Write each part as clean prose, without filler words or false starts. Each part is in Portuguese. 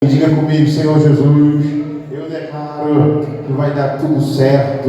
Diga comigo, Senhor Jesus, eu declaro que vai dar tudo certo,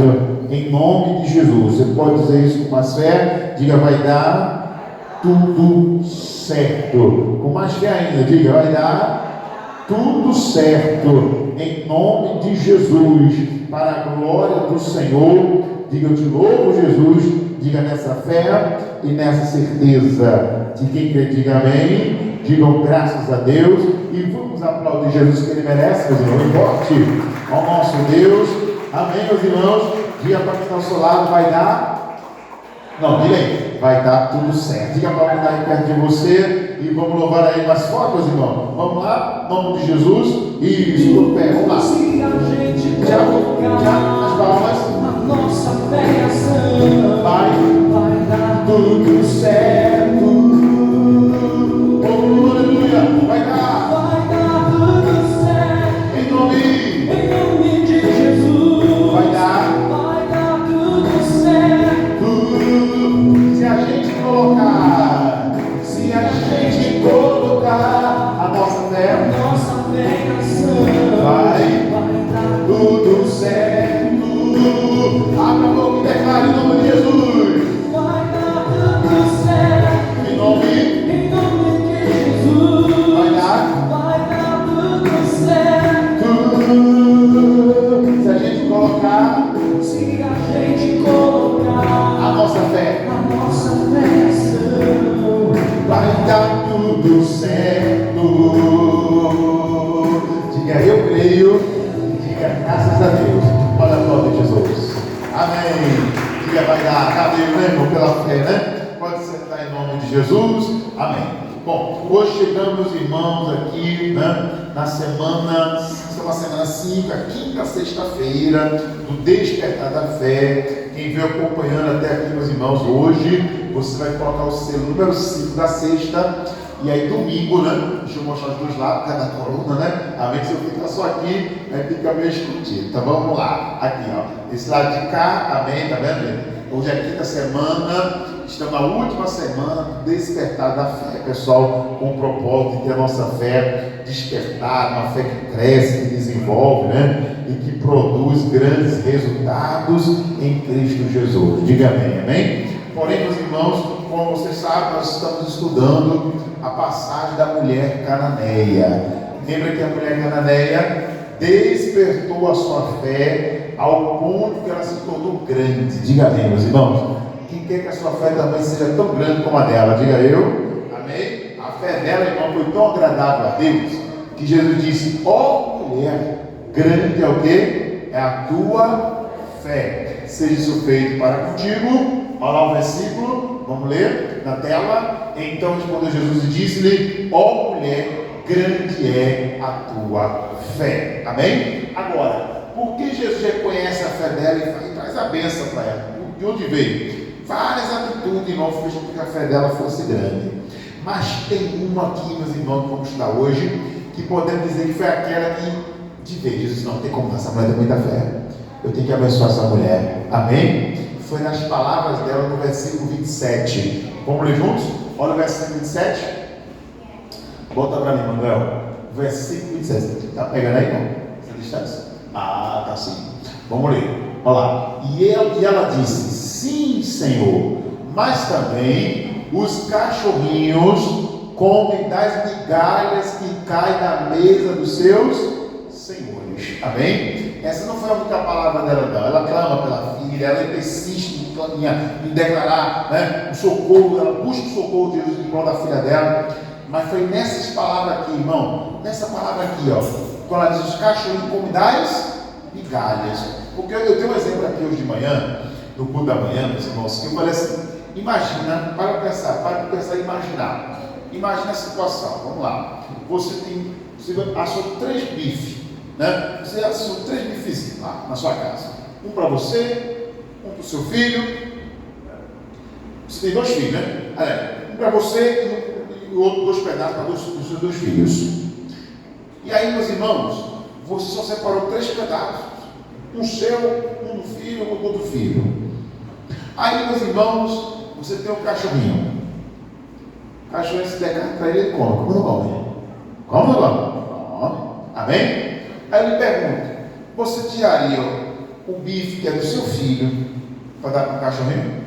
em nome de Jesus. Você pode dizer isso com mais fé? Diga, vai dar tudo certo. Com mais fé ainda, diga, vai dar tudo certo, em nome de Jesus, para a glória do Senhor. Diga, eu te louvo, Jesus. Diga nessa fé e nessa certeza. De quem crê, diga amém. Digam graças a Deus e vamos aplaudir Jesus, que Ele merece, meus irmãos. Forte ao nosso Deus. Amém, meus irmãos. Diga para quem está ao seu lado, vai dar. Não, diga aí, vai dar tudo certo. Diga para quem está aí perto de você e vamos louvar aí mais forte, meus irmãos. Vamos lá, em nome de Jesus. Isso, do pé, vamos lá. Se a gente Já, colocar as palmas. a nossa fé e ação, Vai dar tudo certo. Vai dar tudo certo. em nome de Jesus. vai dar tudo certo. se a gente colocar a nossa fé e ação, vai dar tudo certo. Abra a boca e declare em nome de Jesus. Vai dar tudo certo. Em nome de Jesus. vai dar tudo certo. se a gente colocar a nossa fé e ação, vai dar tudo certo. Diga, eu creio. Diga, graças a Deus. Olha a glória de Jesus. Amém. Diga, vai dar. Cadê o irmão pela fé, né? Pode sentar em nome de Jesus. Amém. Bom, hoje chegamos, irmãos, aqui, né, na semana, essa é uma semana 5, a quinta sexta-feira do Despertar da Fé. Quem veio acompanhando até aqui, meus irmãos, hoje você vai colocar o selo número 5 da sexta. E aí domingo, né? Deixa eu mostrar os dois lados, cada coluna, né? Amém? Se eu ficar só aqui, aí fica meio escondido. Então vamos lá. Aqui, ó. Esse lado de cá, amém? Tá vendo? Hoje é a quinta semana, estamos na última semana do Despertar da Fé. Pessoal, com o propósito de ter a nossa fé despertada, uma fé que cresce, que desenvolve, né? E que produz grandes resultados em Cristo Jesus. Diga amém, amém? Porém, meus irmãos, como você sabe, nós estamos estudando a passagem da mulher cananeia. Lembra que a mulher cananeia despertou a sua fé ao ponto que ela se tornou grande. Diga amém, meus irmãos. Quem quer que a sua fé também seja tão grande como a dela? Diga eu. Amém? A fé dela, irmão, foi tão agradável a Deus que Jesus disse: ó mulher, grande é o quê? É a tua fé. Seja isso feito para contigo. Olha lá o versículo, vamos ler na tela. Então respondeu Jesus e disse-lhe: ó mulher, grande é a tua fé. Amém? Agora, por que Jesus reconhece a fé dela e traz a bênção para ela? De onde veio? Várias atitudes, irmão, fez com que a fé dela fosse grande. Mas tem uma aqui, meus irmãos, que vamos estudar hoje, que podemos dizer que foi aquela que, de vez, Jesus, não tem como, essa mulher tem muita fé. Eu tenho que abençoar essa mulher. Amém? Foi nas palavras dela no versículo 27. Vamos ler juntos? Olha o versículo 27. Bota para mim, Manuel. Versículo 27. Está pegando aí, não? Essa distância? Ah, tá sim. Vamos ler. Olha lá. E ela disse: sim, Senhor, mas também os cachorrinhos comem das migalhas que caem da mesa dos seus senhores. Amém? Essa não foi a única palavra dela, não. Ela clama pela filha, ela persiste em declarar, né, o socorro, ela busca o socorro de Jesus em prol da filha dela. Mas foi nessas palavras aqui, irmão, nessa palavra aqui, ó, quando ela diz: os cachorrinhos comem das migalhas. Porque eu tenho um exemplo aqui hoje de manhã, no culto da manhã, meus irmãos, que eu falei assim: imagina, para pensar e imaginar. Imagina a situação, vamos lá. Você assou 3 bifes. Né? Você assou 3 bifes lá na sua casa. Um para você, um para o seu filho. Você tem 2 filhos, né? Um para você e o outro 2 pedaços para os seus 2 filhos. E aí, meus irmãos, você só separou 3 pedaços. Um seu, um do filho, um do outro filho. Aí, meus irmãos, você tem um cachorrinho. O cachorrinho, se der carne para ele, come. Como não come? Come ou não come? Come. Amém? Aí eu lhe pergunto, você tiraria o bife que é do seu filho para dar para o cachorrinho?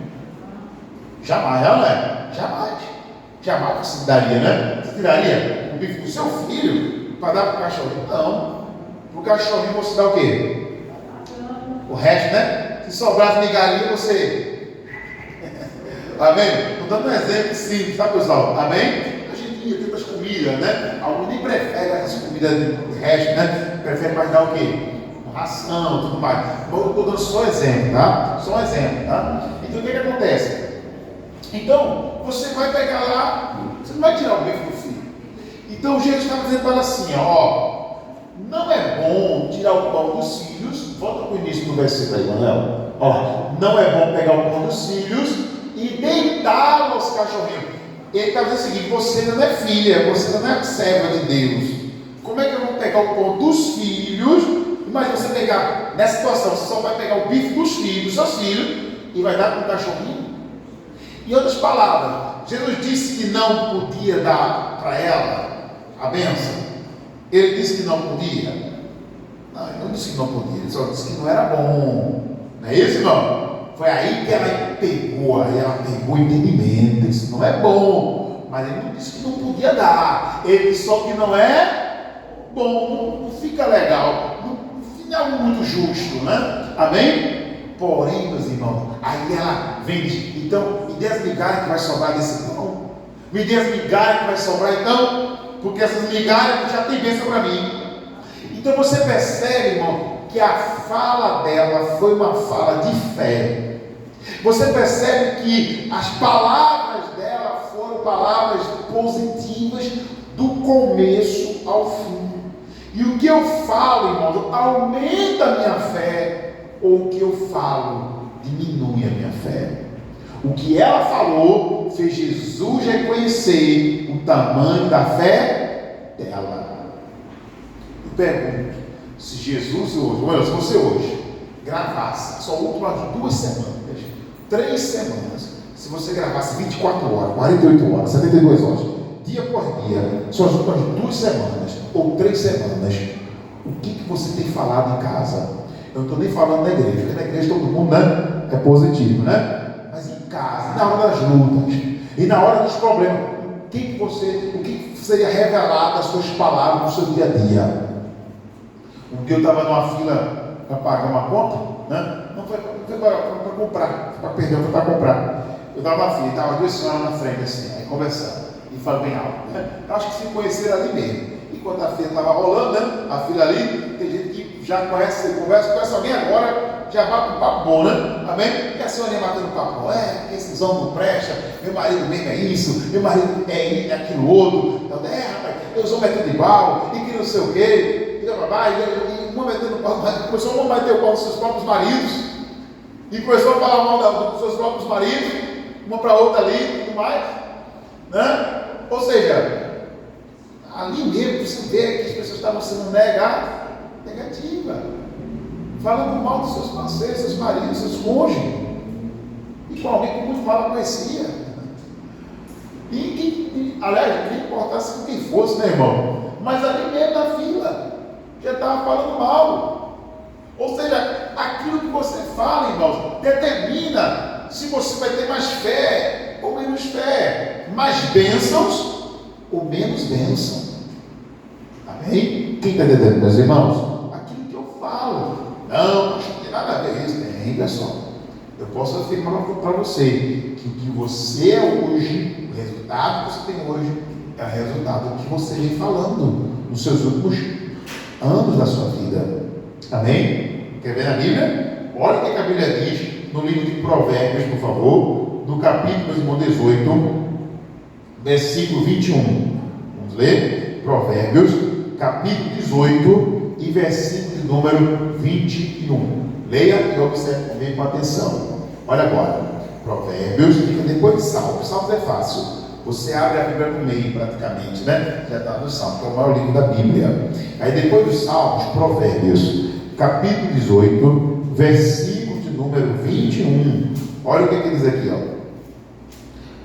Jamais, não é? Jamais. Jamais você daria, né? Você tiraria o bife do seu filho para dar para o cachorrinho? Não. Para o cachorrinho você dá o quê? O resto, né? Se sobrar as migalhinhas, você... Amém? Estou dando um exemplo simples, tá, pessoal? Amém? A gente tem tantas comidas, né? Alguns nem preferem essas comidas de resto, né? Prefere mais dar o quê? Ração, tudo mais. Estou dando só exemplo, tá? Só um exemplo, tá? Então o que acontece? Então, você vai pegar lá, você não vai tirar o bife do filho. Então Jesus estava dizendo para ela assim, ó, não é bom tirar o pão dos filhos, volta para o início do versículo aí, Manuel. Ó, não é bom pegar o pão dos filhos e deitá-lo aos cachorrinhos. Ele está dizendo o seguinte, você não é filha, você não é serva de Deus. Como é que eu vou pegar o pão dos filhos? Imagina você pegar, nessa situação, você só vai pegar o bife dos filhos, dos seus filhos, e vai dar para o cachorrinho? Em outras palavras, Jesus disse que não podia dar para ela a bênção. Ele disse que não podia. Não, ele não disse que não podia, ele só disse que não era bom. Não é isso, irmão? Foi aí que ela pegou o entendimento. Disse, não é bom, mas ele não disse que não podia dar. Ele disse só que não é bom, não fica legal, não é algo muito justo, né? Amém? Porém, meus irmãos, aí ela vem e diz, então, me dê as migalhas que vai sobrar desse pão. Me dê as migalhas que vai sobrar então, porque essas migalhas já tem bênção para mim. Então você percebe, irmão, que a fala dela foi uma fala de fé. Você percebe que as palavras dela foram palavras positivas do começo ao fim. E o que eu falo, irmão, aumenta a minha fé, ou o que eu falo diminui a minha fé. O que ela falou fez Jesus reconhecer o tamanho da fé dela. Eu pergunto, se Jesus hoje, se você hoje gravasse só últimas 2 semanas, 3 semanas, se você gravasse 24 horas, 48 horas, 72 horas, dia por dia, suas últimas 2 semanas ou 3 semanas, o que você tem falado em casa? Eu não estou nem falando na igreja, porque na igreja todo mundo, né, é positivo, né? Mas em casa, na hora das lutas e na hora dos problemas, o que seria revelado das suas palavras no seu dia a dia? Um dia eu estava numa fila para pagar uma conta, né? Não foi para comprar, foi para comprar. Eu estava na fila, estava 2 senhoras na frente assim, aí conversando, e falando bem alto, né? Eu acho que se conheceram ali mesmo. Enquanto a fila estava rolando, né? A fila ali, tem gente que já conhece alguém agora, já bate um papo bom, né? Amém? E a senhora batendo papo bom, porque esses homens não prestam, meu marido mesmo é isso, meu marido é aquilo outro, então, rapaz, meus homens é tudo igual, e que não sei o quê, e uma metendo pau, começou a bater o pau dos seus próprios maridos, e começou a falar mal dos seus próprios maridos, uma para outra ali, e tudo mais, né? Ou seja, ali mesmo você vê que as pessoas estavam sendo negativas, falando mal dos seus parceiros, seus maridos, seus cônjuges, e com alguém que muito mal ela conhecia. Aliás, não importasse com quem fosse, né, irmão? Mas ali mesmo na fila, já estava falando mal. Ou seja, aquilo que você fala, irmão, determina se você vai ter mais fé ou menos fé, mais bênçãos ou menos bênção. Amém? Quem está entendendo, meus irmãos? Aquilo que eu falo. Não tem nada a ver isso. Tem, pessoal. Eu posso afirmar para você que o que você é hoje, o resultado que você tem hoje, é o resultado que você vem falando nos seus últimos anos da sua vida. Amém? Quer ver na Bíblia? Olha o que a Bíblia diz no livro de Provérbios, por favor, no capítulo 18, versículo 21. Vamos ler? Provérbios, capítulo 18 e versículo de número 21. Leia e observe comigo com atenção. Olha agora, Provérbios, fica depois de Salmos. Salmos é fácil. Você abre a Bíblia no meio praticamente, né? Já está no Salmo, que é o maior livro da Bíblia. Aí depois dos Salmos, Provérbios, capítulo 18, versículo de número 21. Olha o que diz aqui, ó.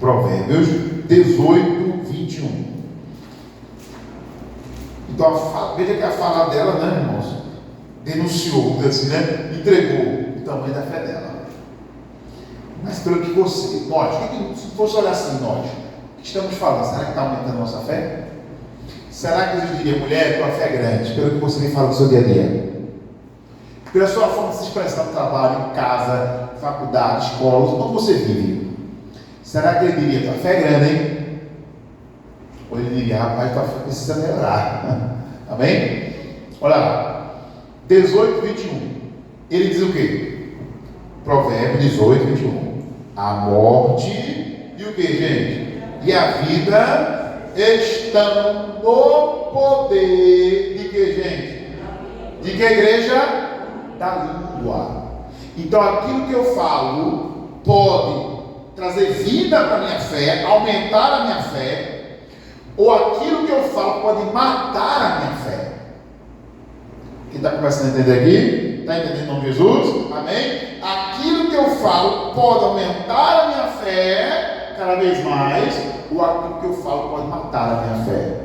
Provérbios 18, 21. Então, veja que a fala dela, né, irmãos, denunciou, assim, né, entregou o tamanho da fé dela. Mas pelo que você, nós, se fosse olhar assim, nós, o que estamos falando? Será que está aumentando a nossa fé? Será que Jesus diria, mulher, tua fé é grande, pelo que você me fala no seu dia a dia? Pela sua forma de se expressar no trabalho, em casa, faculdade, escola, onde você vive? Será que ele diria, tua fé é grande, hein? Ou ele diria, rapaz, tua fé precisa melhorar. Amém? Olha lá, 18, 21. Ele diz o quê? Provérbio 18, 21. A morte e o que, gente? E a vida estão no poder de que, gente? De que, igreja? Da língua. Então aquilo que eu falo pode trazer vida para a minha fé, aumentar a minha fé, ou aquilo que eu falo pode matar a minha fé. Quem está começando a entender aqui? Está entendendo em nome de Jesus? Amém? Aquilo que eu falo pode aumentar a minha fé cada vez mais, ou aquilo que eu falo pode matar a minha fé.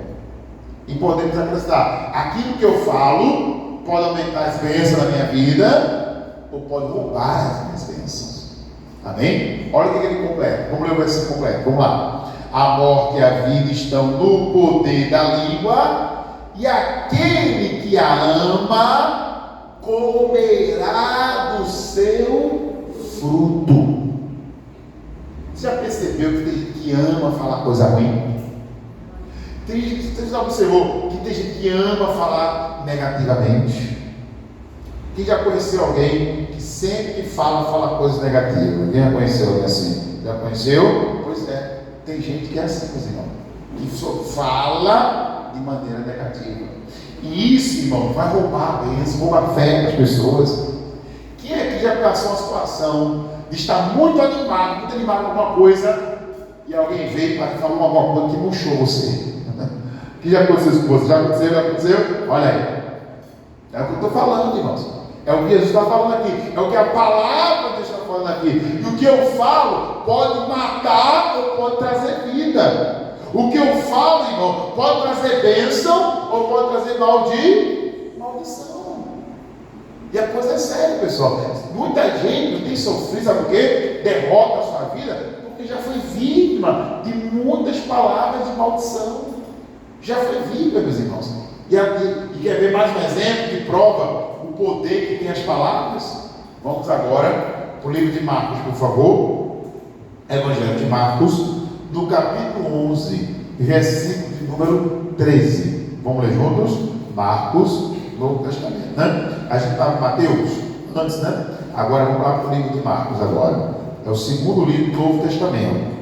E podemos acrescentar, aquilo que eu falo pode aumentar as bênçãos da minha vida, ou pode roubar as minhas bênçãos. Amém? Olha o que ele completa. Vamos ler o versículo completo. Vamos lá. A morte e a vida estão no poder da língua, e aquele que a ama comerá do seu fruto. Você já percebeu que tem gente que ama falar coisa ruim? Você já observou que tem gente que ama falar negativamente? Quem já conheceu alguém que sempre que fala coisas negativas? Quem já conheceu alguém assim? Já conheceu? Pois é, tem gente que é assim, meus irmãos, que só fala de maneira negativa. E isso, irmão, vai roubar a bênção, rouba a fé das pessoas. Quem é que já passou uma situação de estar muito animado com alguma coisa, e alguém veio para falar alguma coisa que murchou você? Que já aconteceu isso com você? Já aconteceu? Já aconteceu? Olha aí. É o que eu estou falando, irmãos. É o que Jesus está falando aqui. É o que a palavra de Deus está falando aqui. E o que eu falo pode matar ou pode trazer vida. O que eu falo, irmão, pode trazer bênção ou pode trazer maldição. E a coisa é séria, pessoal. Muita gente tem sofrido, sabe o quê? Derrota a sua vida, porque já foi vítima de muitas palavras de maldição. Já foi vítima, meus irmãos. E quer ver mais um exemplo que prova o poder que tem as palavras? Vamos agora para o livro de Marcos, por favor. Evangelho de Marcos, no capítulo 11, versículo de número 13. Vamos ler juntos? Marcos, Novo Testamento, né? A gente estava em Mateus antes, né? Agora vamos lá para o livro de Marcos agora. É o segundo livro do Novo Testamento.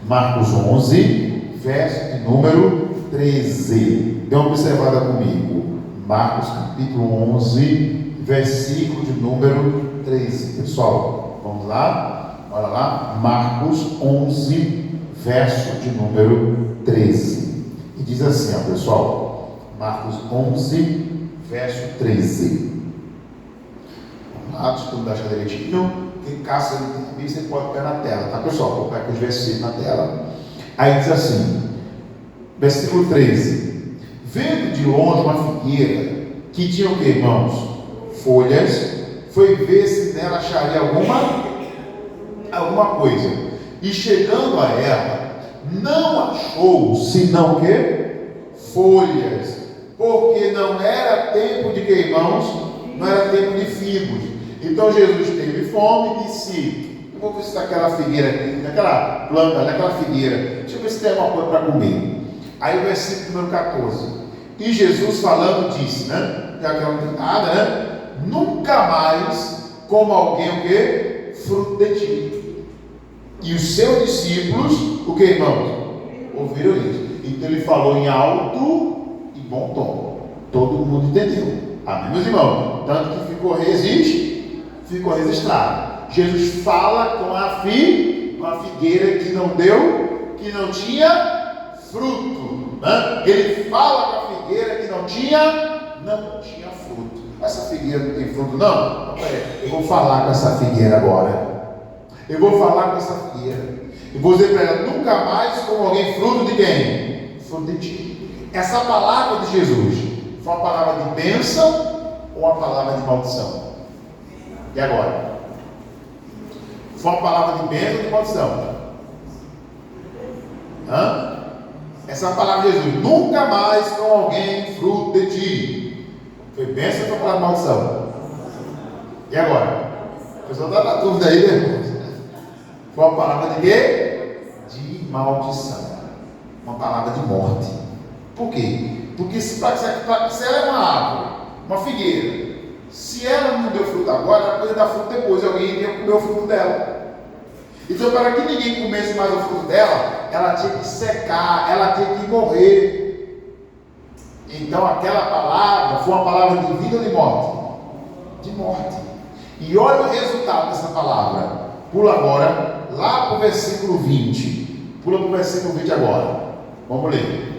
Marcos 11, verso de número 13. Dê uma observada comigo. Marcos capítulo 11, versículo de número 13. Pessoal, vamos lá? Olha lá. Marcos 11, verso de número 13. E diz assim, ó, pessoal. Marcos 11, verso 13. Vamos lá, deixa eu deixar direitinho. Quem caça ali, você pode pegar na tela, tá, pessoal? Vou pegar os versículos na tela. Aí diz assim, versículo 13. Vendo de longe uma figueira que tinha o que, irmãos? Folhas, foi ver se nela acharia alguma coisa. E chegando a ela, não achou senão o que? Folhas, porque não era tempo de que, irmãos? Não era tempo de figos. Então Jesus teve fome e disse: eu vou ver se daquela figueira aqui, daquela planta, daquela figueira, deixa eu ver se tem alguma coisa para comer. Aí o versículo número 14. E Jesus falando disse, né? Já que não tem nada, né? Nunca mais coma alguém o que? Fruto de ti. E os seus discípulos, o que, irmãos? Ouviram isso. Então ele falou em alto e bom tom. Todo mundo entendeu. Amém, meus irmãos? Tanto que ficou registrado. Jesus fala com a figueira que não deu, que não tinha fruto, né? Ele fala com a figueira que não tinha fruto. Essa figueira não tem fruto, não? Eu vou falar com essa figueira agora. Eu vou falar com essa figueira. Eu vou dizer para ela: nunca mais como alguém fruto de quem? Fruto de ti. Essa palavra de Jesus Foi uma palavra de bênção ou uma palavra de maldição? E agora? Foi uma palavra de bênção ou de maldição? Essa palavra de Jesus: nunca mais com alguém fruto de ti. Foi bênção ou foi palavra de maldição? E agora? O pessoal está na dúvida aí, né, irmãos? Foi uma palavra de quê? De maldição. Uma palavra de morte. Por quê? Porque se ela é uma árvore, uma figueira, se ela não deu fruto agora, ela pode dar fruto depois. Alguém ia comer o fruto dela. Então, para que ninguém comesse mais o fruto dela, ela tinha que secar, ela tinha que morrer. Então, aquela palavra foi uma palavra de vida ou de morte? De morte. E olha o resultado dessa palavra. Pula agora lá para o versículo 20. Pula para o versículo 20 agora. Vamos ler.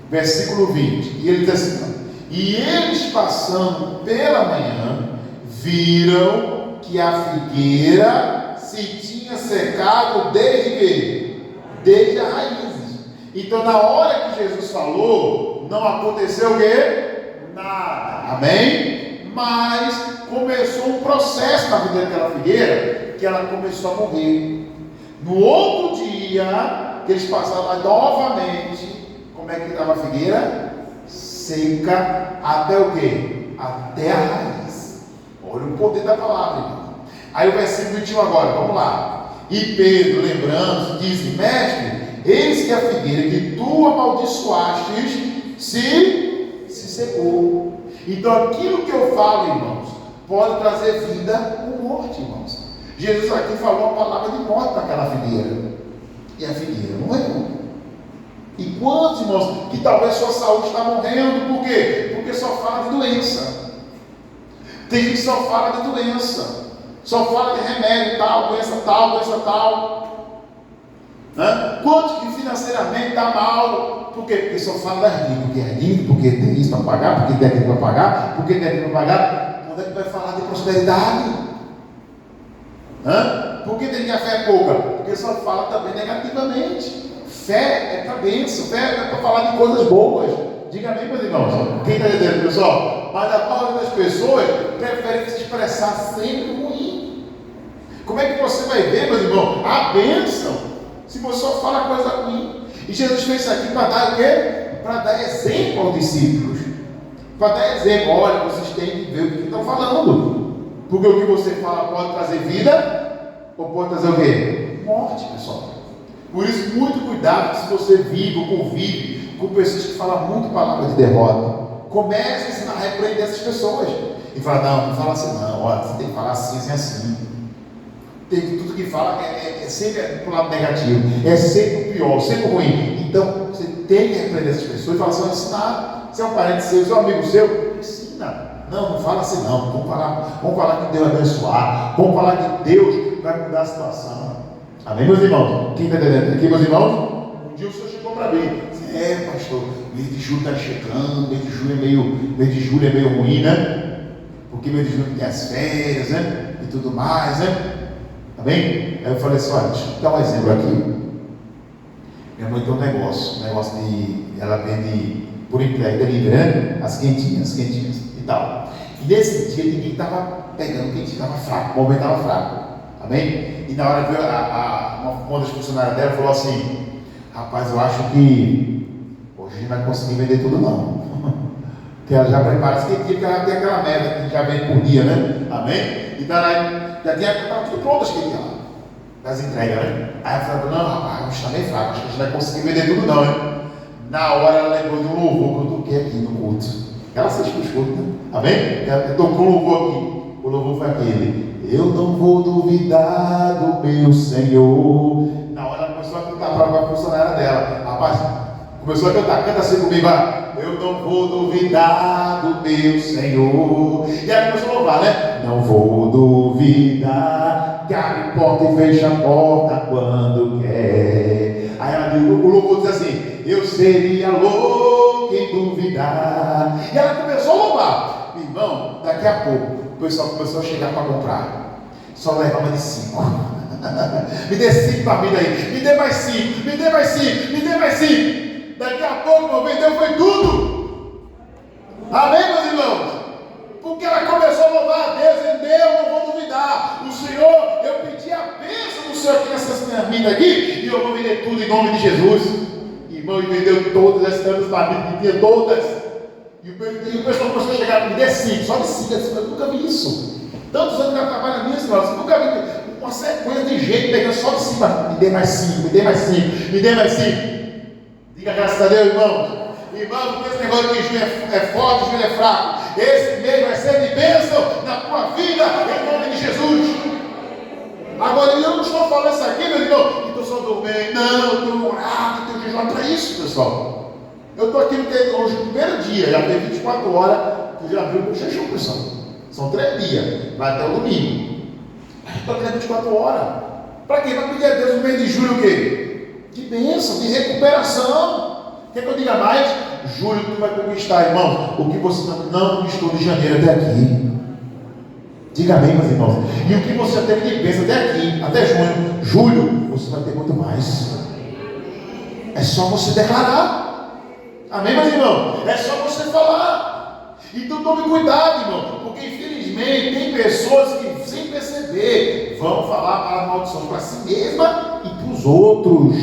Versículo 20. E ele diz assim: e eles passando pela manhã, viram que a figueira se tinha secado desde as raízes. Então, na hora que Jesus falou, não aconteceu o quê? Nada. Amém? Mas começou um processo na vida daquela figueira, que ela começou a morrer. No outro dia que eles passaram lá novamente, como é que estava a figueira? Seca até o quê? Até a raiz. Olha o poder da palavra, irmão. Aí o versículo 21 agora, vamos lá. E Pedro, lembrando, diz: mestre, eis que a figueira que tu amaldiçoastes se secou. Então aquilo que eu falo, irmãos, pode trazer vida ou morte, irmãos. Jesus aqui falou uma palavra de morte para aquela figueira, e a figueira morreu. E quantos, irmãos, que talvez sua saúde está morrendo? Por quê? Porque só fala de doença. Tem gente que só fala de doença, só fala de remédio tal, doença tal, doença tal. Quantos que financeiramente está mal? Por quê? Porque só fala da dívida, porque é dívida, porque tem isso para pagar, porque tem aquilo para pagar, porque tem aquilo para pagar. Quando é que vai falar de prosperidade? Por que tem que a fé é pouca? Porque só fala também negativamente. Fé é para bênção, fé é para falar de coisas boas. Diga amém, meus irmãos. Quem está entendendo, pessoal? Mas a maioria das pessoas prefere se expressar sempre ruim. Como é que você vai ver, meus irmãos, a bênção se você só fala coisa ruim? E Jesus fez isso aqui para dar o quê? Para dar exemplo aos discípulos. Para dar exemplo: olha, vocês têm que ver o que estão falando. Porque o que você fala pode trazer vida ou pode trazer o quê? Morte, pessoal. Por isso, muito cuidado se você vive ou convive com pessoas que falam muito palavras de derrota. Comece a ensinar a repreender essas pessoas. E fala: não fala assim não, olha, você tem que falar assim, assim, assim. Tudo que fala é sempre para o lado negativo, é sempre o pior, sempre o ruim. Então, você tem que repreender essas pessoas e falar assim: ensinar, se é um parente seu, se é um amigo seu, ensina. Não fala assim não, vamos falar que Deus vai abençoar, vamos falar que Deus vai mudar a situação. Amém, meus irmãos? Quem está entendendo aqui, meus irmãos? Um dia o senhor chegou para mim: pastor, mês de julho está chegando, mês de julho é meio ruim, né? Porque mês de julho tem as férias, né? E tudo mais, né? Amém? Aí eu falei assim: olha, deixa eu dar um exemplo aqui. Minha mãe tem um negócio de, ela vende por entrega livre, né? As quentinhas e tal. E nesse dia ninguém estava pegando, quentinha estava fraco, o momento estava fraco. Amém? E na hora que uma das funcionárias dela falou assim: rapaz, eu acho que hoje a gente não vai conseguir vender tudo não. Porque ela já prepara as quentinhas, porque ela tem aquela meta que já vende por dia, né? Amém? Então ela já tinha tudo pronto, as quentinhas lá, das entregas, né? Aí ela falou: não, rapaz, hoje está meio fraco, acho que a gente não vai conseguir vender tudo não, né? Na hora ela lembrou de um louvor que eu toquei aqui no culto. Ela assiste o escudo, né? Amém? Ela tocou um louvor aqui. O louvor foi aquele: eu não vou duvidar do meu Senhor. Na hora ela começou a cantar para a funcionária dela. Rapaz, começou a cantar, canta assim comigo, vai. Eu não vou duvidar do meu Senhor. E aí começou a louvar, né? Não vou duvidar, que abre porta e fecha a porta quando quer. Aí ela diz, o louvor diz assim: eu seria louco em duvidar. E ela começou a louvar. Irmão, daqui a pouco o pessoal começou a chegar para comprar. Só levava de 5. Me dê 5 para mim daí. Me dê mais 5. Me dê mais 5. Me dê mais 5. Daqui a pouco, meu vendeu foi tudo. Amém, meus irmãos? Porque ela começou a louvar a Deus, e eu não vou duvidar. O Senhor, eu pedi a bênção do Senhor aqui nessas minhas vidas aqui, e eu vou vender tudo em nome de Jesus. Irmão, e vendeu todas as tantas famílias, vendia todas. E o pessoal começou a chegar a me dê 5, só de 5, eu nunca vi isso. Tantos anos que ela trabalha nisso, eu nunca vi uma sequência de gente pegando só de 5, me dê mais 5, me dê mais 5, me dê mais 5. Diga graças a Deus, irmão. Irmão, porque esse negócio de junho é forte, junho é fraco. Esse mês vai ser de bênção na tua vida, em nome de Jesus. Agora, eu não estou falando isso aqui, meu irmão, que estou só dormindo. Não, eu estou orando, eu tenho jejum para isso, pessoal. Eu estou aqui hoje, no primeiro dia, já tem 24 horas, que já viu o jejum, pessoal. São 3 dias, vai até o domingo. Estou aqui 24 horas. Para quê? Para pedir a Deus no mês de julho o quê? De bênção, de recuperação. Quer que eu diga mais? Julho tu vai conquistar, irmão, o que você não conquistou de janeiro até aqui. Diga amém, meus irmãos. E o que você já teve de bênção até aqui, até junho, julho, você vai ter muito mais. É só você declarar. Amém, meus irmãos? É só você falar. Então tome cuidado, irmão, porque infelizmente tem pessoas que, sem perceber, vão falar para a maldição para si mesma e para os outros.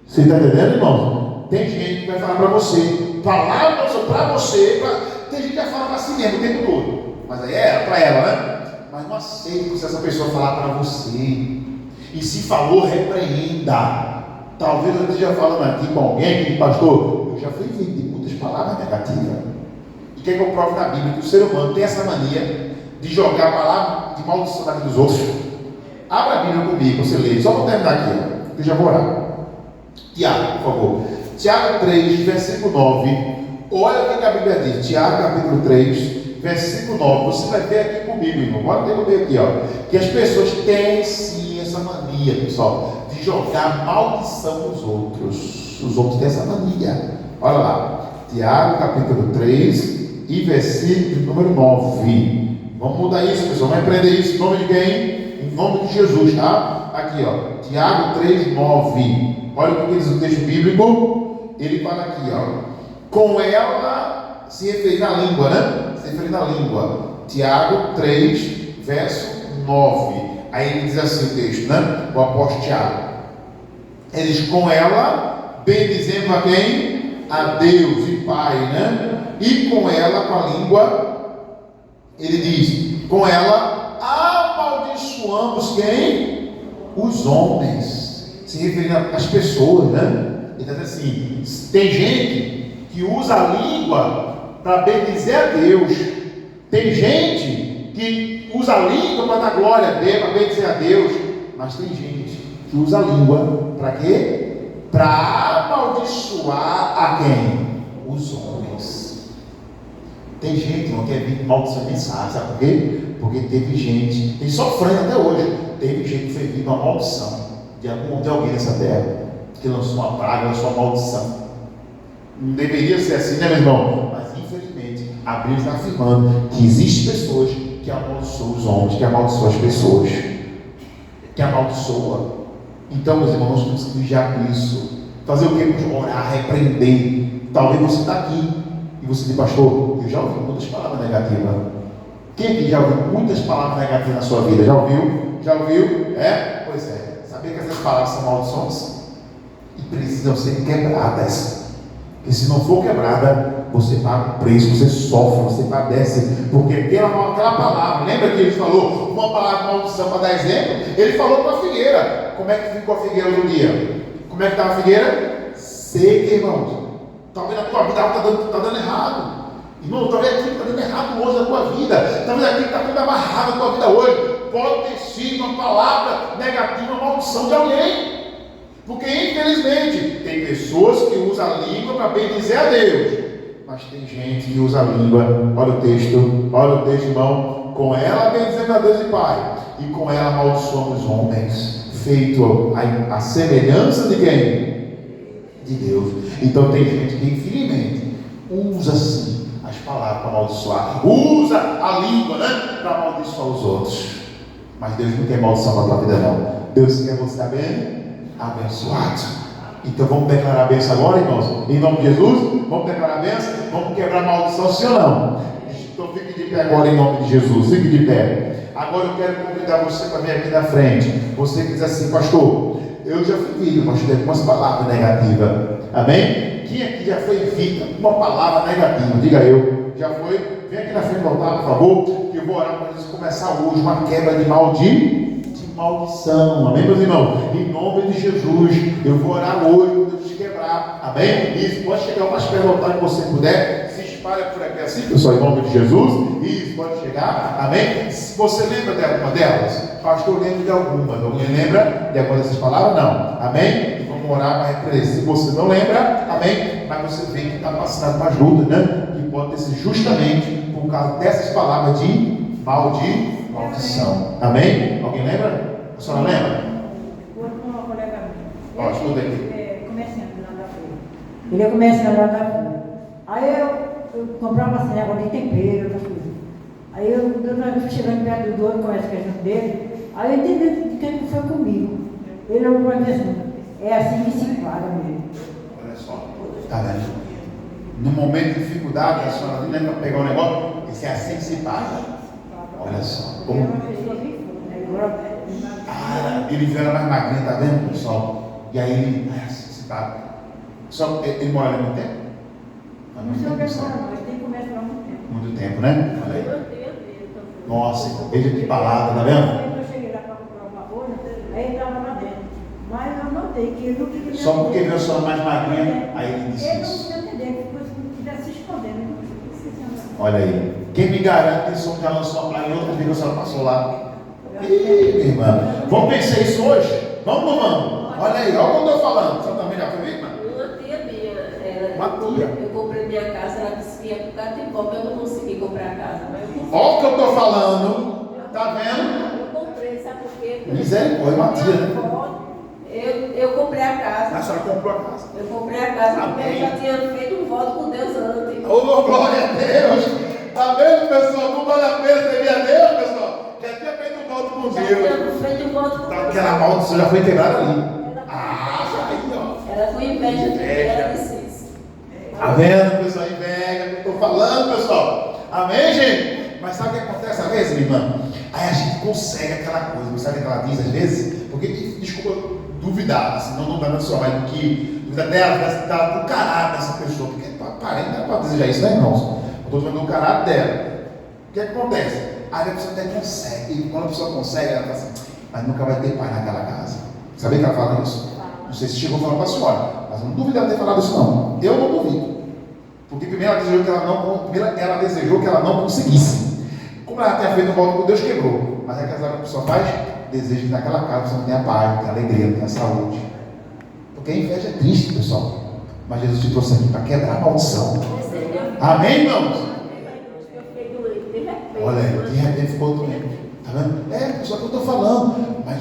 Você está entendendo, irmão? Tem gente que vai falar para você, palavras para você, tem gente que vai falar para si mesmo o tempo todo, mas aí é para ela, né? Mas não aceite se essa pessoa falar para você, e se falou, repreenda. Talvez eu esteja falando aqui com alguém que, pastor, eu já fui vítima de muitas palavras negativas, e quer que eu prove na Bíblia que o ser humano tem essa mania de jogar palavra de maldição na vida dos outros. Abra a Bíblia comigo, você lê, só vou terminar aqui, eu já vou orar. Tiago, por favor. Tiago 3, versículo 9. Olha o que a Bíblia diz. Tiago, capítulo 3, versículo 9. Você vai ver aqui comigo, irmão. Bora ter comigo aqui, ó. Que as pessoas têm sim essa mania, pessoal, de jogar maldição nos outros. Os outros têm essa mania. Olha lá. Tiago, capítulo 3 e versículo número 9. Vamos mudar isso, pessoal. Vamos aprender isso em nome de quem? Em nome de Jesus, tá? Aqui, ó. Tiago 3, 9. Olha o que diz o texto bíblico. Ele fala aqui, ó. Com ela, se referindo à língua, né? Se referindo à língua. Tiago 3, verso 9. Aí ele diz assim o texto, né? O apóstolo Tiago. Ele diz, com ela, bendizendo a quem? A Deus e Pai, né? E com ela, com a língua, ele diz, com ela, amaldiçoamos quem? Os homens. Se referindo às pessoas, né? Ele está dizendo assim, tem gente que usa a língua para bendizer a Deus. Tem gente que usa a língua para dar glória a Deus, para bendizer a Deus. Mas tem gente que usa a língua para quê? Para amaldiçoar a quem? Os homens. Tem gente que não quer vir maldição mensagem, sabe por quê? Porque teve gente, tem sofrendo até hoje, teve gente que foi vir uma maldição de alguém nessa terra, que lançou uma praga, lançou uma maldição. Não deveria ser assim, né, meu irmão? Mas infelizmente a Bíblia está afirmando que existem pessoas que amaldiçoam os homens, que amaldiçoam as pessoas, que amaldiçoam. Então, meus irmãos, nós temos que vigiar com isso. Fazer o que? Orar, repreender. Talvez você está aqui e você diz, pastor, eu já ouvi muitas palavras negativas. Quem aqui já ouviu muitas palavras negativas na sua vida? Já ouviu? Já ouviu? É? Pois é. Sabia que essas palavras são maldições? E precisam ser quebradas. Porque se não for quebrada, você paga o preço, você sofre, você padece. Porque aquela palavra, lembra que ele falou uma palavra de maldição para dar exemplo? Ele falou para a figueira. Como é que ficou a figueira no dia? Como é que estava a figueira? Seca, irmãos. Talvez a tua vida está dando errado. Irmão, talvez aquilo está dando errado hoje na tua vida. Talvez aquilo está tudo amarrado na tua vida hoje. Pode ter sido uma palavra negativa, uma maldição de alguém. Porque infelizmente tem pessoas que usam a língua para bendizer a Deus, mas tem gente que usa a língua, olha o texto, irmão, com ela bendizendo a Deus e Pai, e com ela amaldiçoamos os homens, feito a semelhança de quem? De Deus. Então tem gente que infelizmente usa sim as palavras para amaldiçoar, usa a língua, né, para amaldiçoar os outros. Mas Deus não quer maldição para a tua vida, não. Deus quer você bem abençoado. Então vamos declarar a bênção agora, irmãos? Em nome de Jesus, vamos declarar a bênção? Vamos quebrar a maldição, sim ou não? Então fique de pé agora em nome de Jesus, fique de pé. Agora eu quero convidar você para vir aqui na frente. Você que diz assim, pastor, eu já fui vítima, pastor, de algumas palavras negativas. Amém? Quem aqui já foi vítima de uma palavra negativa? Diga eu. Já foi? Vem aqui na frente do altar, por favor, que eu vou orar para nós começar hoje uma quebra de maldição. Amém, meus irmãos? Em nome de Jesus, eu vou orar hoje para Deus te quebrar. Amém? Isso, pode chegar o mais perto do altar que você puder. Se espalha por aqui assim, pessoal, em nome de Jesus. Isso, pode chegar. Amém? Se você lembra de alguma delas, pastor, eu lembro de algumas. Alguém lembra de alguma dessas palavras? Não. Amém? Vamos orar para repreender. Se você não lembra, amém? Mas você vê que está passando uma ajuda, né? Que pode ter sido justamente por causa dessas palavras de maldição. Amém? Alguém lembra? A senhora lembra? Uma colega minha. Ó, escuta aqui. Comerciante lá da feira. Ele é comerciante lá da feira. Aí eu comprava assim, negócio de tempero, outras coisas. Aí eu chegando perto do outro, conversa com a gente dele. Aí eu entendi que ele foi comigo. Ele olhou para mim assim, é assim que se paga mesmo. Olha só. Está vendo? No momento de dificuldade, a senhora lembra para pegar o negócio? Isso é assim que se paga. Olha só. Ele é uma pessoa bem forte, né? Ele era mais magrinho, tá vendo, pessoal? E aí ele, se paga. Só ele mora ali há muito tempo? Não sei o que é agora, mas tem comércio há muito tempo. Muito tempo, né? Olha aí. Nossa, veja que palavra, tá vendo? Eu cheguei lá para comprar uma coisa, aí ele estava lá dentro. Mas eu notei que ele não queria. Só porque viu a senhora mais magrinha, aí ele disse Ele não isso. queria entender, que depois estivesse se escondendo. Olha aí. Quem me garante que esse homem já lançou uma praia em outra vez que a senhora passou lá? Ih, minha irmã. Vamos vencer isso hoje? Vamos ou não vamos? Olha aí, olha o que eu estou falando. Você também já foi vítima? Uma tia minha, Uma tia? eu comprei minha casa, ela disse que ia para o Catipó, eu não consegui comprar a casa, mas eu consegui. Olha o que eu estou falando. Tá vendo? Eu comprei, sabe por quê? Misericórdia, uma tia, né? Eu comprei a casa. A senhora comprou a casa. Eu comprei a casa porque Amém. eu já tinha feito um voto com Deus antes. Oh, glória a Deus! Tá vendo, pessoal? Não vale a pena servir a Deus, pessoal? Já tinha feito um voto com Já Deus. tinha feito um voto com Deus. Aquela maldição já foi quebrada ali. Aí, ó. Ela foi inveja de Inveja. ela disse isso. Tá vendo, pessoal? Inveja que eu tô falando, pessoal. Amém, gente? Mas sabe o que acontece às vezes, minha irmã? Aí a gente consegue aquela coisa, sabe o que ela diz às vezes? Porque, desculpa duvidar, assim, não dá na sua, mas do que duvida dela, do caráter dessa pessoa. Porque parente não é para desejar isso, né, irmãos? Eu estou falando do caráter dela. O que acontece? Aí a pessoa até consegue, e quando a pessoa consegue, ela fala assim, mas nunca vai ter pai naquela casa. Sabia que ela fala isso? Não sei se chegou a falar para a senhora, mas eu não duvido ela ter falado isso, não. Eu não duvido. Porque primeiro ela desejou que ela não conseguisse. Como ela tinha feito um voto com Deus, quebrou. Mas é que a pessoa faz, deseja que naquela casa você não tenha paz, tenha alegria, tenha saúde. Porque a inveja é triste, pessoal. Mas Jesus te trouxe aqui para quebrar a maldição. Amém, irmãos? Eu fiquei doente, de repente. Olha aí, de repente ficou doente. Tá vendo? É, só que eu estou falando. Mas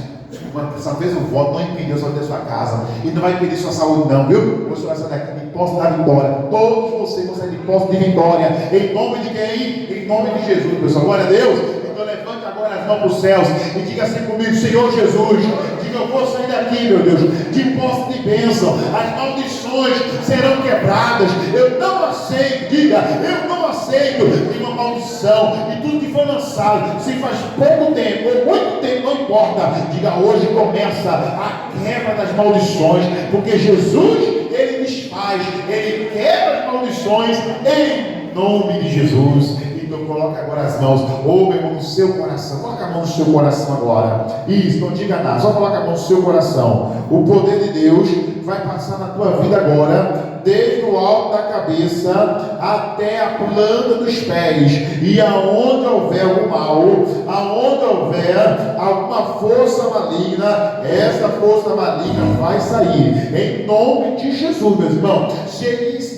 essa vez o voto não impediu a saúde da sua casa. E não vai impedir sua saúde, não, viu? Você vai sair daqui de posse da vitória. Todos vocês vão sair de posse de vitória. Em nome de quem? Em nome de Jesus, pessoal. Glória a Deus. Então levante agora as mãos para os céus e diga assim comigo, Senhor Jesus. Diga, eu vou sair daqui, meu Deus, de posse de bênção. As maldições serão quebradas. Eu não aceito, diga, eu não aceito nenhuma maldição. E tudo que foi lançado, se faz pouco tempo ou muito tempo, não importa. Diga, hoje começa a quebra das maldições, porque Jesus, Ele desfaz, Ele quebra as maldições em nome de Jesus. Então coloca agora as mãos, meu irmão, no seu coração. Coloca a mão no seu coração agora. Isso, não diga nada, só coloca a mão no seu coração. O poder de Deus vai passar na tua vida agora, desde o alto da cabeça até a planta dos pés. E aonde houver o mal, aonde houver alguma força maligna, essa força maligna vai sair. Em nome de Jesus, meus irmãos.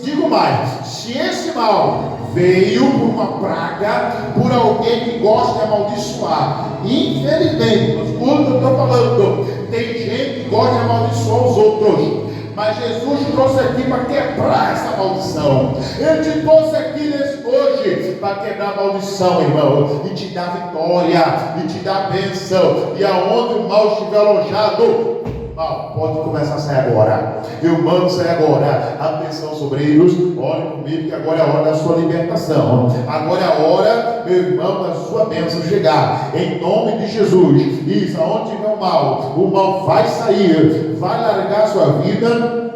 Digo mais, se esse mal veio por uma praga, por alguém que gosta de amaldiçoar, infelizmente, escuta o que eu estou falando, tem gente que gosta de amaldiçoar os outros, mas Jesus trouxe aqui para quebrar essa maldição. Ele te trouxe aqui hoje para quebrar a maldição, irmão, e te dar vitória, e te dar bênção. E aonde o mal estiver alojado, mal, pode começar a sair agora. Eu mando sair agora. Atenção, sobreiros, olhem comigo que agora é a hora da sua libertação. Agora é a hora, meu irmão, da sua bênção chegar. Em nome de Jesus. Isso, aonde tiver o mal vai sair, vai largar a sua vida.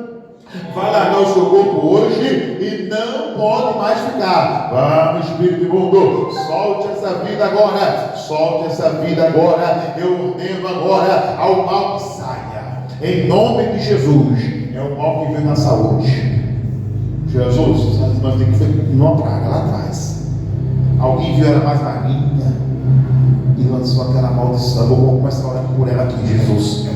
Vai largar o seu corpo hoje e não pode mais ficar. Vamos, Espírito imundo, solte essa vida agora. Solte essa vida agora. Eu ordeno agora ao mal que saia. Em nome de Jesus. É o mal que vem na saúde. Jesus, essas irmãs têm que ver numa praga lá atrás. Alguém viu ela mais magrinha e lançou aquela maldição. Eu vou começar a orar por ela aqui, Jesus.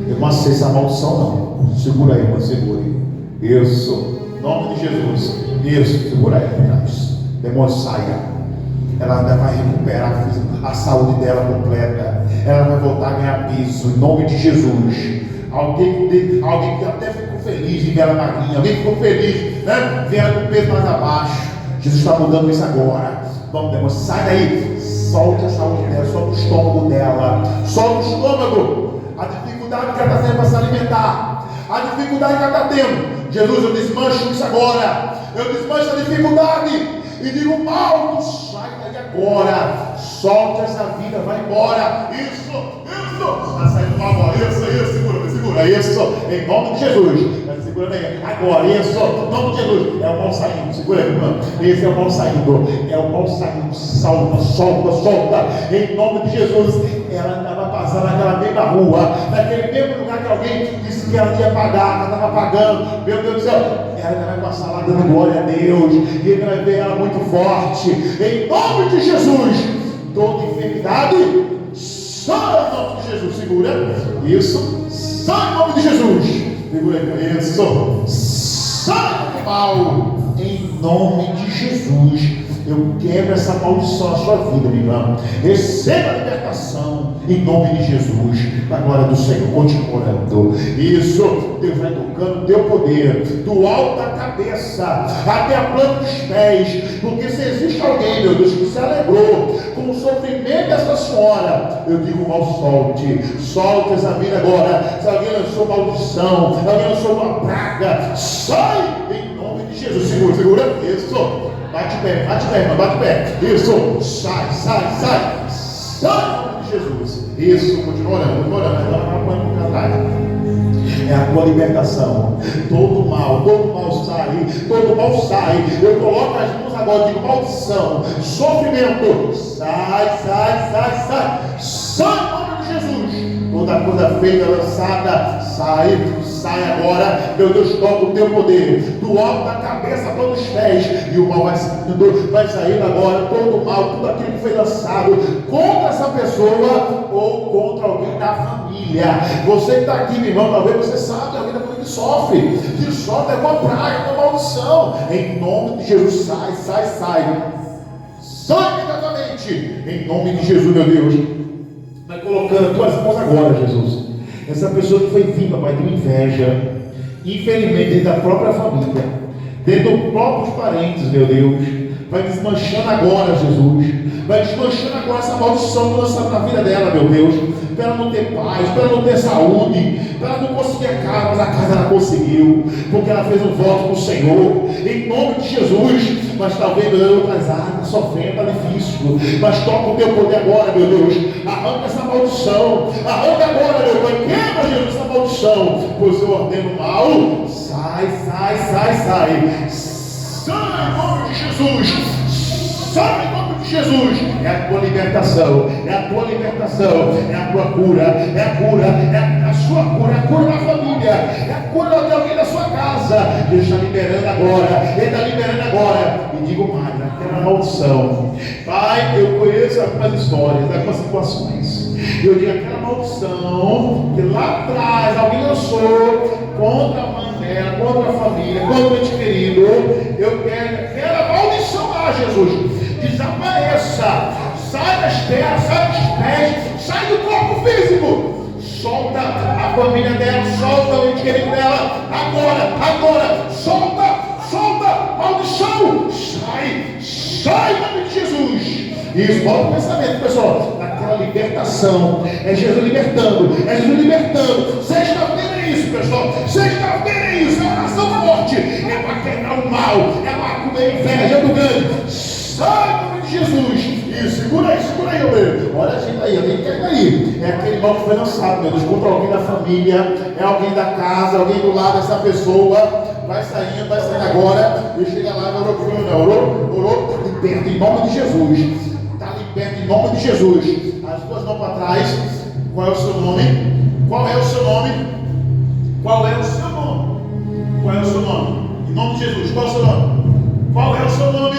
Eu não aceito essa maldição, não. Segura aí, irmã, segure. Isso, em nome de Jesus. Isso, segura aí, Deus. Demônio, saia. Ela ainda vai recuperar a saúde dela completa. Ela vai voltar a ganhar peso, em nome de Jesus. Alguém que até ficou feliz de ver ela magrinha. Alguém ficou feliz, né? Ver ela com o peso mais abaixo. Jesus está mudando isso agora. Vamos, demônio, sai daí. Solte a saúde dela, solte o estômago dela. Solte o estômago. A dificuldade que ela está tendo para se alimentar, a dificuldade que ela está tendo. Jesus, eu desmancho isso agora. Eu desmancho a dificuldade e digo: mal, tu sai daí agora. Solte essa vida, vai embora. Isso. Está saindo mal agora. Isso, segura. Isso, em nome de Jesus. Segura bem. Agora, isso, em nome de Jesus. É o mal saindo. Segura aí, irmão. Esse é o mal saindo. É o mal saindo. Solta. Em nome de Jesus. Ela estava passando naquela mesma rua, naquele mesmo lugar que alguém disse que ela ia pagar, ela estava pagando. Meu Deus do céu, ela vai passar lá dando glória a Deus, e ele vai ver ela muito forte. Em nome de Jesus, toda enfermidade, sai em nome de Jesus. Segura, isso, sai em nome de Jesus. Segura isso, sai do mal, em nome de Jesus. Eu quebro essa maldição na sua vida, meu irmão. Receba a libertação em nome de Jesus. Na glória do Senhor, continua orando. Isso, Deus vai tocando o teu poder, do alto da cabeça até a planta dos pés. Porque se existe alguém, meu Deus, que se alegrou com o sofrimento dessa senhora, eu digo: mal, solte essa vida agora. Se alguém lançou maldição, alguém lançou uma praga, sai em nome de Jesus. Segura, isso. Bate pé, irmão, bate pé. Isso, sai. Em nome de Jesus. Isso, continua orando. É a tua libertação. Todo mal sai. Eu coloco as mãos agora, digo: maldição, sofrimento, sai. Sai em nome de Jesus. Toda coisa feita, lançada, sai agora. Meu Deus, toca o teu poder, do alto da cabeça para os pés, e o mal vai saindo agora. Todo o mal, tudo aquilo que foi lançado contra essa pessoa ou contra alguém da família. Você que está aqui, meu irmão, talvez você sabe alguém da família que sofre é uma praga, uma maldição. Em nome de Jesus, sai imediatamente, em nome de Jesus, meu Deus. Vai colocando as tuas mãos agora, Jesus. Essa pessoa que foi vítima, Pai, de inveja, infelizmente, dentro da própria família, dentro dos próprios parentes, meu Deus, vai desmanchando agora, Jesus. Vai desmanchando agora essa maldição lançada na vida dela, meu Deus, para ela não ter paz, para ela não ter saúde, para ela não conseguir a casa, mas a casa ela conseguiu, porque ela fez um voto com o Senhor, em nome de Jesus. Mas talvez, meu Deus, outras áreas sofrendo, está difícil, mas toca o teu poder agora, meu Deus. Arranca essa maldição, arranca agora, meu Pai, quebra, Jesus, essa maldição, pois eu ordeno mal. Sai em nome de Jesus. Sai em nome de Jesus. É a tua libertação, é a tua cura, é a sua cura, é a cura da família, é a cura de alguém da sua casa. Ele está liberando agora, e digo mais, aquela maldição, Pai, eu conheço algumas histórias, algumas situações, eu digo: aquela maldição que lá atrás alguém lançou contra a mãe dela, contra a família, contra o ente querido, eu quero aquela maldição lá, Jesus, desapareça, sai das terras, sai dos pés, sai do corpo físico. Solta a família dela, solta o ente querido dela, agora, solta, maldição, sai em nome de Jesus. Isso, volta o pensamento, pessoal, daquela para libertação. É Jesus libertando. É Jesus libertando. Sexta-feira é isso, pessoal. Sexta-feira é isso. É oração forte. É para quebrar o mal. É para comer inveja do grande. Sai em nome de Jesus. Isso, segura aí, obreiro. Olha a gente aí, alguém que quer aí. É aquele mal que foi lançado, meu Deus, contra alguém da família, é alguém da casa, alguém do lado dessa pessoa. Vai saindo agora. E chega lá, orou, liberta em nome de Jesus. Está liberto em nome de Jesus. As duas mãos para trás. Qual é o seu nome? Qual é o seu nome? Qual é o seu nome? Qual é o seu nome? Em nome de Jesus, qual é o seu nome? Qual é o seu nome?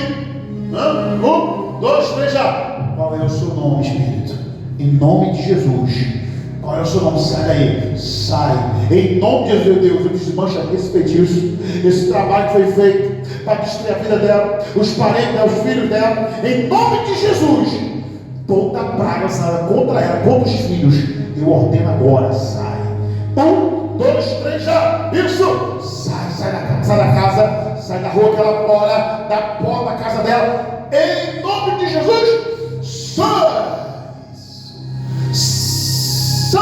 1, 2, 3, já. Qual é o seu nome, Espírito? Em nome de Jesus. Qual é o seu nome? Sai daí. Sai. Em nome de Jesus, Deus, eu desmancho aqui esse feitiço. Esse trabalho que foi feito para destruir a vida dela, os parentes dela, os filhos dela. Em nome de Jesus. Toda praga sai contra ela, contra os filhos. Eu ordeno agora. Sai. 1, 2, 3, já. Isso. Sai da casa. Sai da rua que ela mora, da porta da casa dela. Em nome de Jesus, sai do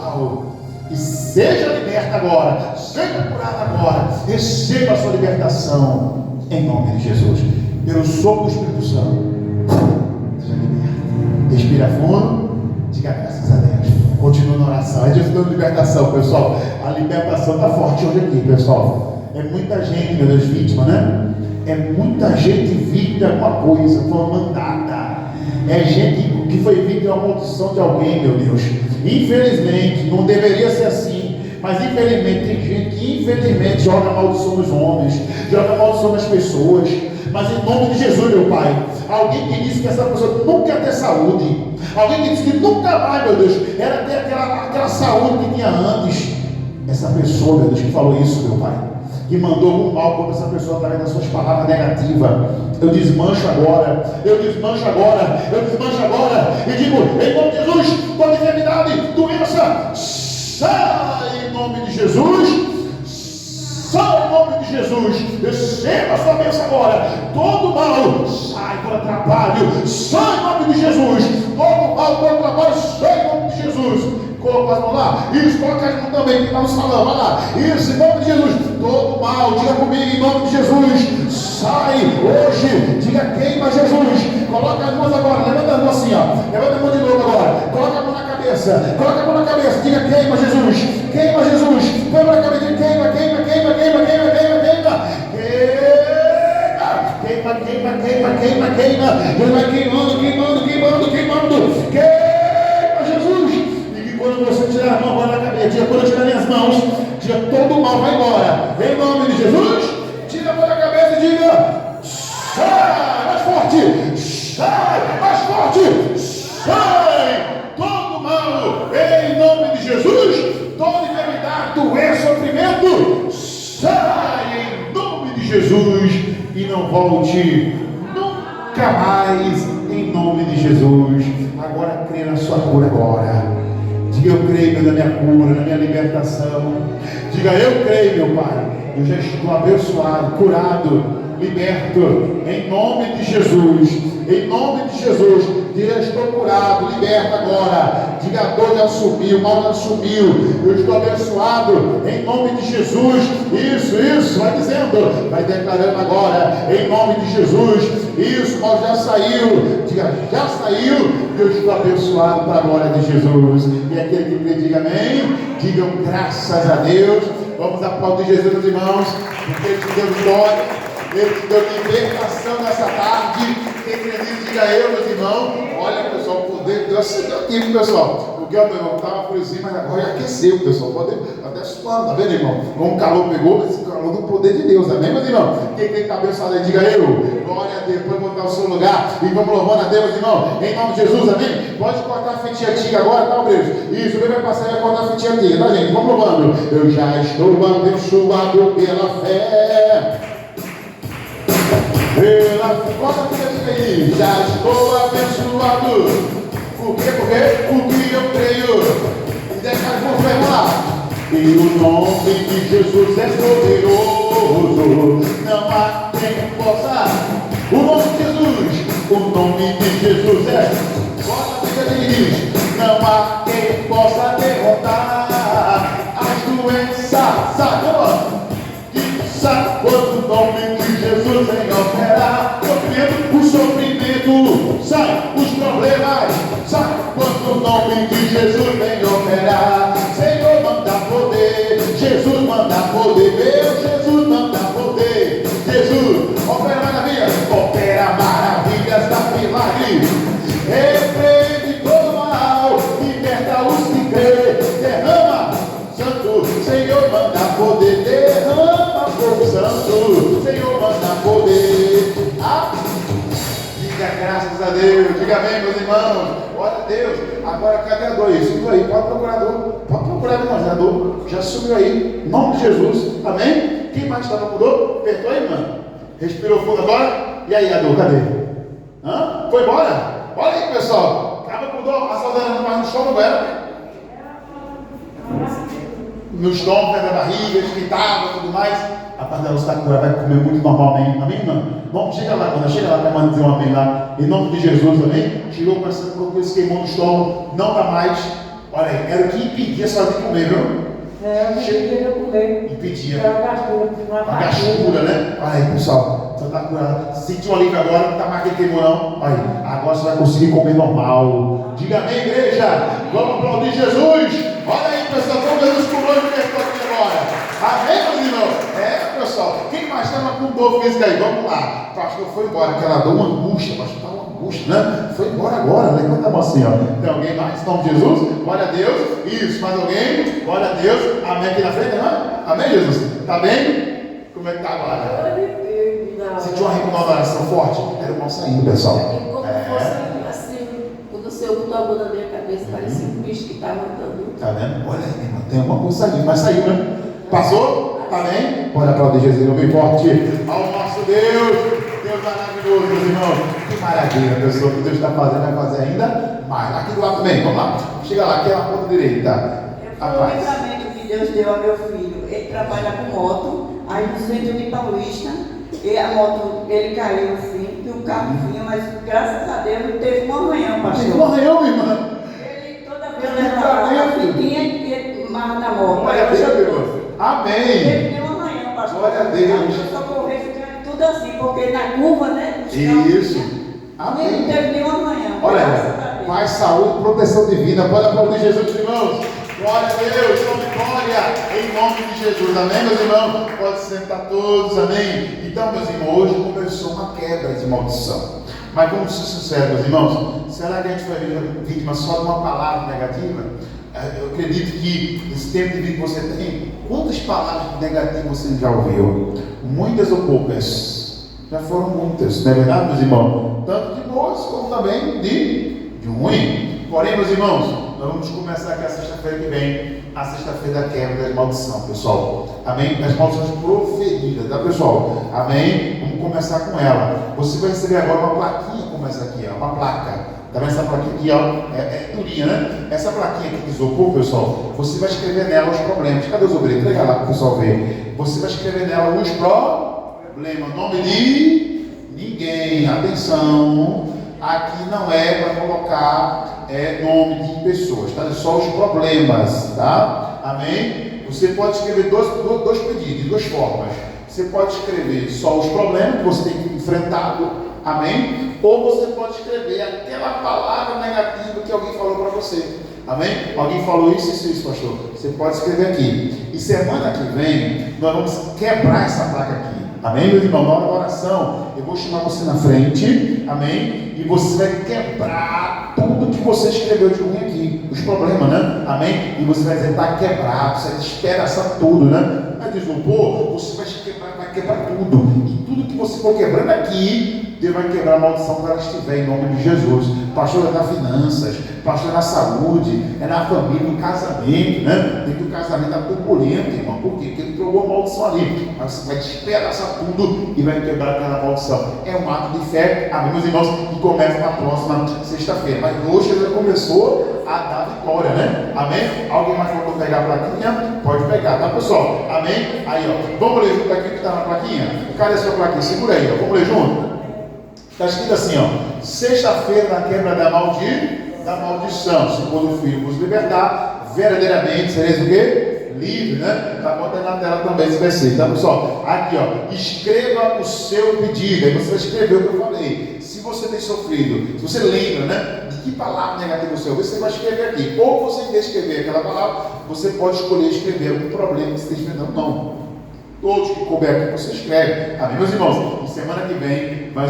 mal e seja liberta agora, seja curada agora, receba a sua libertação em nome de Jesus, pelo sopro do Espírito Santo. Seja liberta, respira fundo, diga graças a Deus, continua na oração. É Jesus dando libertação, pessoal. A libertação está forte hoje aqui, pessoal. É muita gente, meu Deus, vítima, né? É muita gente vítima de alguma coisa, foi mandada. É gente que foi vítima de uma maldição de alguém, meu Deus. Infelizmente, não deveria ser assim, mas infelizmente tem gente que infelizmente joga maldição nos homens, joga maldição nas pessoas. Mas em nome de Jesus, meu Pai, alguém que disse que essa pessoa nunca ia ter saúde, alguém que disse que nunca mais, meu Deus, era ter aquela saúde que tinha antes. Essa pessoa, meu Deus, que falou isso, meu Pai, que mandou algum mal contra essa pessoa através das suas palavras negativas, eu desmancho agora, e digo, em nome de Jesus, toda enfermidade, doença, sai em nome de Jesus, sai em nome de Jesus, receba a sua bênção agora, todo mal, sai do trabalho, sai em nome de Jesus, todo mal, todo trabalho, sai em nome de Jesus. Coloca as mãos lá, isso, coloca as mãos também, que está no salão, vai lá, isso, em nome de Jesus, todo mal, diga comigo, em nome de Jesus, sai hoje, diga queima Jesus, coloca as mãos agora, levanta as mãos assim, ó, levanta a mão de novo agora, coloca a mão na cabeça, diga queima Jesus, queima na cabeça, queima, Deus vai queimando, queima Jesus. Quando você tirar a mão agora na cabeça, diga, quando eu tirar minhas mãos, diga, todo o mal vai embora. Em nome de Jesus, tira a mão da cabeça e diga, sai, mais forte, sai, todo o mal, em nome de Jesus, toda enfermidade, doença, sofrimento, sai em nome de Jesus e não volte nunca mais, em nome de Jesus. Agora crê na sua cura agora. Diga, eu creio na minha cura, na minha libertação. Diga, eu creio, meu Pai. Eu já estou abençoado, curado, liberto. Em nome de Jesus. Em nome de Jesus. Diga, eu estou curado, liberto agora. Diga, a dor já sumiu, o mal já sumiu. Eu estou abençoado. Em nome de Jesus. Isso. Vai dizendo. Vai declarando agora. Em nome de Jesus. Isso, o mal já saiu. Diga, já saiu. Eu estou abençoado para a glória de Jesus. E aquele que crê, diga amém. Digam graças a Deus. Vamos aplaudir Jesus, meus irmãos, porque Ele te deu vitória, Ele te deu libertação nessa tarde. Quem crê nisso, diga eu, meus irmãos. Olha, pessoal, o poder de Deus acendeu aqui, pessoal. Porque o meu irmão estava friozinho, mas agora já aqueceu, pessoal. Pode até suando, tá vendo, irmão? Um calor pegou, mas esse calor do poder de Deus, amém, meus irmãos? Quem está abençoado aí, diga eu. Glória a Deus, pode voltar ao seu lugar e vamos louvando a Deus, irmão. Em nome de Jesus, amém? Pode cortar a fitinha antiga agora, tá, obreiros? Isso, ele vai passar e vai cortar a fitinha antiga, tá, gente? Vamos louvando. Eu já estou abençoado pela fé. Corta a fitinha antiga aí. Já estou abençoado. Por quê? Porque eu creio. E deixa as mãos, vamos lá. E o nome de Jesus é poderoso, não há quem possa. O nome de Jesus é Olha a Bíblia diz: não há quem possa derrotar as doenças. Sabe quando o nome de Jesus vem operar? O sofrimento sai, os problemas sai quando o nome de Jesus vem operar. Senhor manda poder, Jesus manda poder, meu Jesus manda poder. Jesus opera maravilhas, opera maravilhas da milagre, repreende todo mal, liberta os que crê, derrama santo, Senhor manda poder, derrama fogo santo, Senhor manda poder. Diga graças a Deus, diga amém, meus irmãos. Glória a Deus. Agora cadê a dor? Subiu aí, pode procurar imaginador. Já subiu aí, em nome de Jesus, amém? Quem mais estava com dor? Apertou aí, mano. Respirou fundo agora. E aí, a dor, cadê? Foi embora? Olha aí, pessoal. Estava com dor, a saudade não mais no estômago, era? No estômago, na barriga, esquentava, tudo mais. A parte dela está curada, vai comer muito normalmente, amém, irmão? Vamos, chega lá, quando chega lá, para dizer um amém lá, em nome de Jesus, amém? Tirou com essa coisa, queimou no estômago, não dá mais. Olha aí, era o que impedia só de comer, viu? Impedia de eu comer. Impedia. Era Uma gastura, né? Olha aí, pessoal, você está curado. Sentiu um alívio agora, não está mais que queimou, não. Olha aí, agora você vai conseguir comer normal. Diga amém, igreja. Vamos aplaudir Jesus. Olha aí, pessoal, como Jesus curou e libertou aqui agora. Amém, meus irmãos? Pessoal, quem mais estava com dor física aí? Vamos lá. O pastor foi embora, aquela dor, uma angústia, pastor, estava uma angústia, né? Foi embora agora, levanta a mão assim, ó. Tem alguém mais? Em nome de Jesus? Glória a Deus. Isso, mais alguém? Glória a Deus. Amém aqui na frente, né? Amém, Jesus? Tá bem? Como é que tá agora? Sentiu uma recomendação forte? Era o mal saindo, pessoal. Como fosse assim, quando o Senhor botou a mão na minha cabeça, parecia um bicho que estava andando. Tá vendo? Olha aí, irmão, tem uma coisa saindo, mas saiu, né? Passou? Tá bem? Pode aplaudir Jesus, bem forte. Ao nosso Deus, Deus maravilhoso, meus irmãos. Que maravilha, pessoal, que Deus está fazendo, vai fazer ainda mais. Aqui do lado também, vamos lá. Chega lá, aqui é a ponta direita. Foi o livramento que Deus deu ao meu filho. Ele trabalha com moto, aí no centro de Paulista, e a moto, ele caiu assim, e o carro vinha, mas graças a Deus não teve um arranhão, pastor. Teve um arranhão, minha irmã. Ele toda vez levava a fitinha e ele marra na moto. Glória a Deus, irmão. Amém. Teve nenhum arranhão, pastor. Glória a Deus. Eu socorrer, ficando tudo assim, porque na curva, né? Isso. Amém. Não teve nenhum arranhão. Olha, mais saúde, proteção divina. Pode aplaudir Jesus, irmãos. Glória a Deus, tome glória em nome de Jesus, amém, meus irmãos? Pode sentar todos, amém? Então, meus irmãos, hoje começou uma quebra de maldição. Mas vamos ser sinceros, meus irmãos, será que a gente foi vítima só de uma palavra negativa? Eu acredito que nesse tempo de vida que você tem, quantas palavras negativas você já ouviu? Muitas ou poucas? Já foram muitas, não é verdade, meus irmãos? Tanto de boas como também de ruim. Porém, meus irmãos, nós vamos começar aqui a sexta-feira que vem, a sexta-feira da quebra das maldições, pessoal. Amém? Das maldições proferidas, tá, pessoal? Amém? Vamos começar com ela. Você vai receber agora uma plaquinha como essa aqui, ó, uma placa. Tá vendo essa plaquinha aqui, ó? É durinha, né? Essa plaquinha aqui de isopor, pessoal, você vai escrever nela os problemas. Cadê os obreiros? Entrega lá para o pessoal ver. Você vai escrever nela os problemas. Nome de ninguém. Atenção. Aqui não é para colocar nome de pessoas, tá? É só os problemas, tá? Amém? Você pode escrever dois pedidos, de duas formas. Você pode escrever só os problemas que você tem enfrentado, amém? Ou você pode escrever aquela palavra negativa que alguém falou para você, amém? Alguém falou isso, pastor. Você pode escrever aqui. E semana que vem, nós vamos quebrar essa placa aqui. Amém, meus irmãos? Na hora da oração, eu vou chamar você na frente, amém? E você vai quebrar tudo que você escreveu de ruim aqui, os problemas, né? Amém? E você vai dizer, está quebrado, você vai despedaçar tudo, né? Vai desopor, você vai quebrar tudo. E tudo que você for quebrando aqui, Deus vai quebrar a maldição quando ela estiver, em nome de Jesus. Pastor, é na finanças, pastor, é na saúde, é na família, no casamento, né? Tem que o casamento está turbulento, irmão. Por quê? Porque ele trocou a maldição ali. Mas você vai despedaçar tudo e vai quebrar aquela maldição. É um ato de fé, amém, meus irmãos, que começa na próxima sexta-feira. Mas hoje já começou a dar vitória, né? Amém? Alguém mais faltou pegar a plaquinha? Pode pegar, tá, pessoal? Amém? Aí, ó. Vamos ler junto aqui que está na plaquinha? Cadê a sua plaquinha? Segura aí, ó. Vamos ler junto? Está escrito assim, ó, sexta-feira da quebra da maldição, se quando o Filho vos libertar, verdadeiramente sereis o quê? Livre, né? Está botando na tela também esse versículo, tá pessoal? Aqui, ó, escreva o seu pedido, aí você vai escrever o que eu falei. Se você tem sofrido, se você lembra, né, de que palavra negativa você ouviu, você vai escrever aqui. Ou você, em vez de escrever aquela palavra, você pode escolher escrever algum problema que você esteja enfrentando. Não. Todos que couber aqui você escreve. Amém, meus irmãos? E semana que vem vai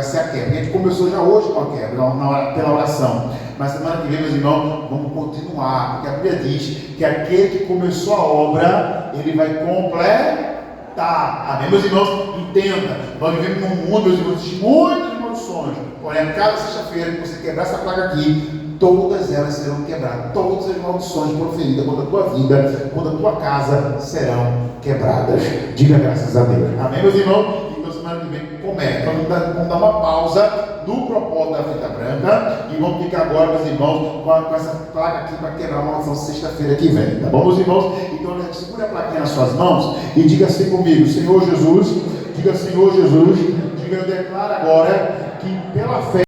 ser a quebra. A gente começou já hoje com a quebra, pela oração. Mas semana que vem, meus irmãos, vamos continuar. Porque a Bíblia diz que aquele que começou a obra, ele vai completar. Amém, meus irmãos? Entenda. Nós vivemos num mundo, meus irmãos, de muitas maldições. Porém, a cada sexta-feira que você quebrar essa placa aqui, todas elas serão quebradas. Todas as maldições proferidas contra a tua vida, contra a tua casa, serão quebradas. Diga graças a Deus. Amém, meus irmãos? Então, semana que vem começa. Vamos dar uma pausa no propósito da fita branca e vamos ficar agora, meus irmãos, com essa placa aqui para quebrar uma maldição sexta-feira que vem. Tá bom, meus irmãos? Então, segure a plaquinha nas suas mãos e diga assim comigo: Senhor Jesus, diga Senhor Jesus, diga eu declaro agora que pela fé